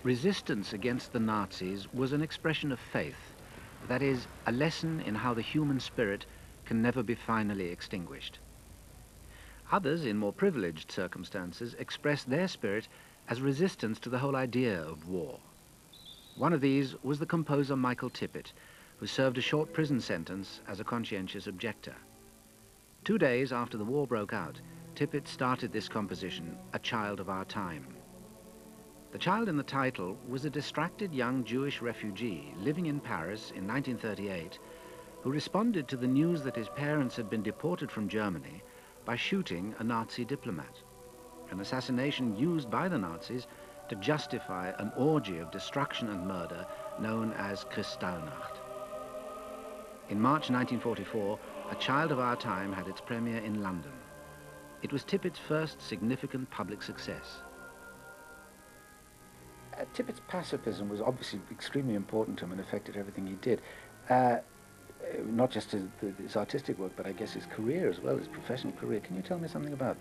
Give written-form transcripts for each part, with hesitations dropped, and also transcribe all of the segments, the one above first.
Resistance against the Nazis was an expression of faith, that is, a lesson in how the human spirit can never be finally extinguished. Others, in more privileged circumstances, expressed their spirit as resistance to the whole idea of war. One of these was the composer Michael Tippett, who served a short prison sentence as a conscientious objector. 2 days after the war broke out, Tippett started this composition, A Child of Our Time. The child in the title was a distracted young Jewish refugee living in Paris in 1938, who responded to the news that his parents had been deported from Germany by shooting a Nazi diplomat, an assassination used by the Nazis to justify an orgy of destruction and murder known as Kristallnacht. In March 1944, A Child of Our Time had its premiere in London. It was Tippett's first significant public success. Tippett's pacifism was obviously extremely important to him and affected everything he did. Not just his artistic work, but I guess his career as well, his professional career. Can you tell me something about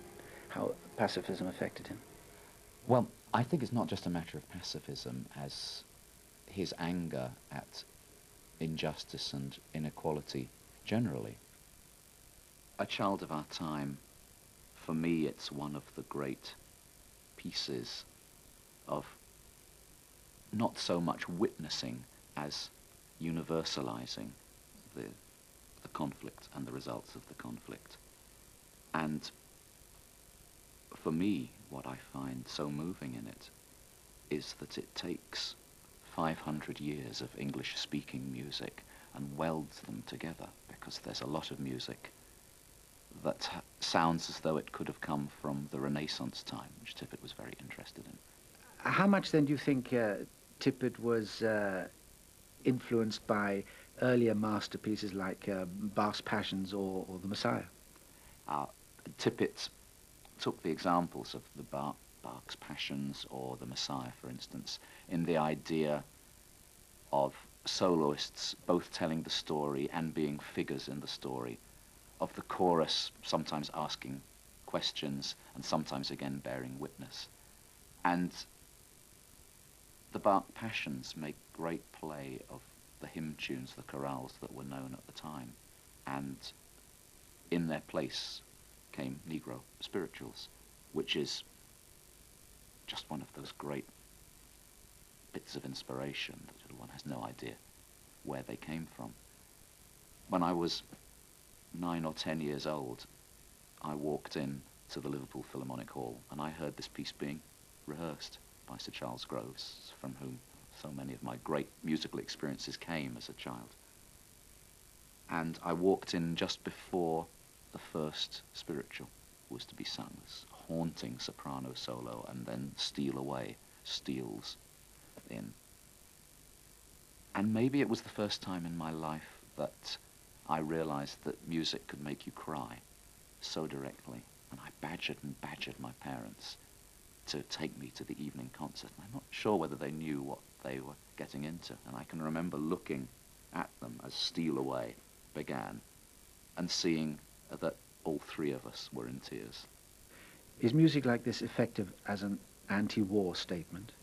how pacifism affected him? Well, I think it's not just a matter of pacifism as his anger at injustice and inequality generally. A Child of Our Time, for me, it's one of the great pieces of not so much witnessing as universalizing the conflict and the results of the conflict. And for me, what I find so moving in it is that it takes 500 years of English-speaking music and welds them together, because there's a lot of music that sounds as though it could have come from the Renaissance time, which Tippett was very interested in. How much then do you think Tippett was influenced by earlier masterpieces like Bach's Passions or The Messiah? Tippett took the examples of the Bach's Passions or The Messiah, for instance, in the idea of soloists both telling the story and being figures in the story, of the chorus sometimes asking questions and sometimes again bearing witness. And the Bach Passions make great play of the hymn tunes, the chorales that were known at the time, and in their place came Negro spirituals, which is just one of those great bits of inspiration that one has no idea where they came from. When I was 9 or 10 years old, I walked in to the Liverpool Philharmonic Hall and I heard this piece being rehearsed by Sir Charles Groves, from whom so many of my great musical experiences came as a child. And I walked in just before the first spiritual was to be sung, this haunting soprano solo, and then Steal Away steals in. And maybe it was the first time in my life that I realized that music could make you cry so directly, and I badgered and badgered my parents to take me to the evening concert. And I'm not sure whether they knew what they were getting into, and I can remember looking at them as Steal Away began and seeing that all three of us were in tears. Is music like this effective as an anti-war statement?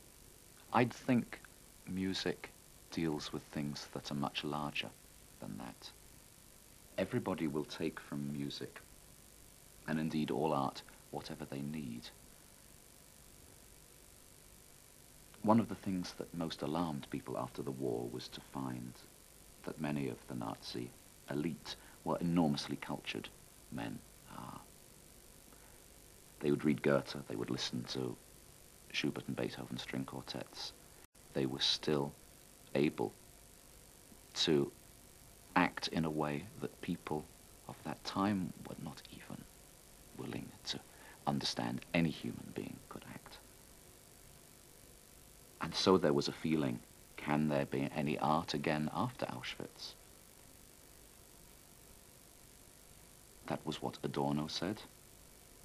I'd think music deals with things that are much larger than that. Everybody will take from music, and indeed all art, whatever they need. One of the things that most alarmed people after the war was to find that many of the Nazi elite were enormously cultured men. They would read Goethe, they would listen to Schubert and Beethoven string quartets. They were still able to act in a way that people of that time were not even willing to understand any human being could act. And so there was a feeling, can there be any art again after Auschwitz? That was what Adorno said,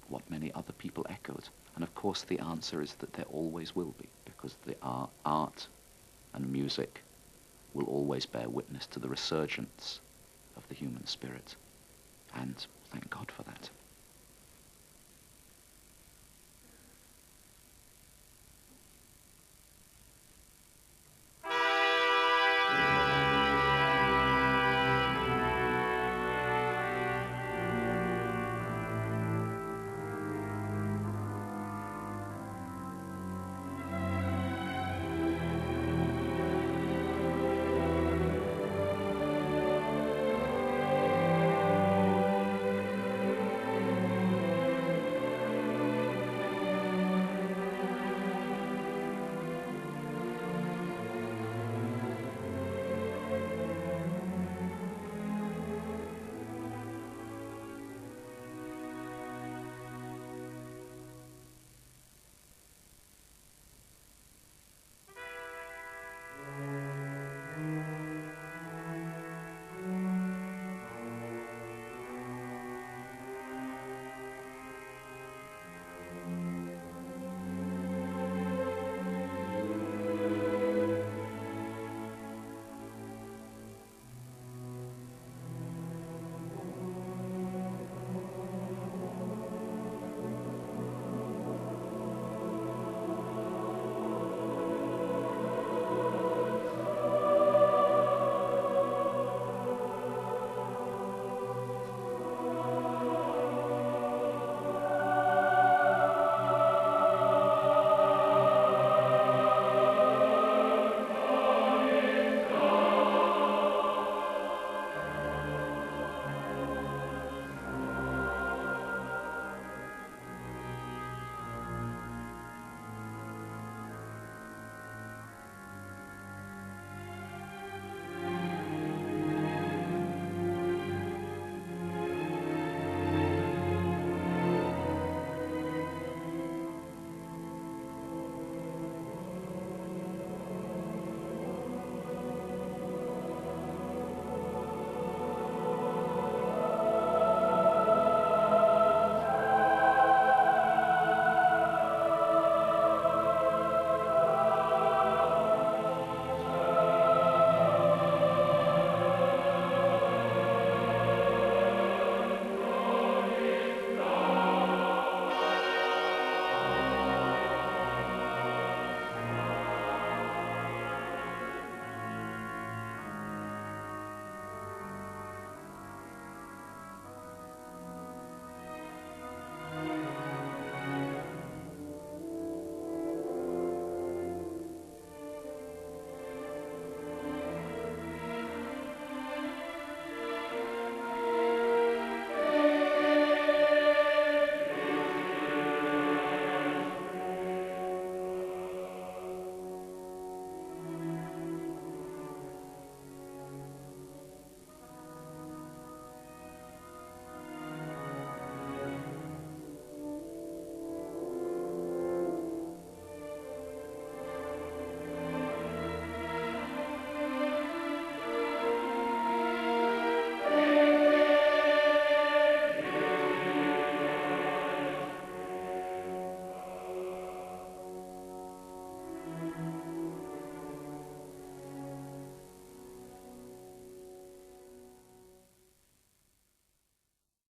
what many other people echoed. And of course the answer is that there always will be, because the art and music will always bear witness to the resurgence of the human spirit. And thank God for that.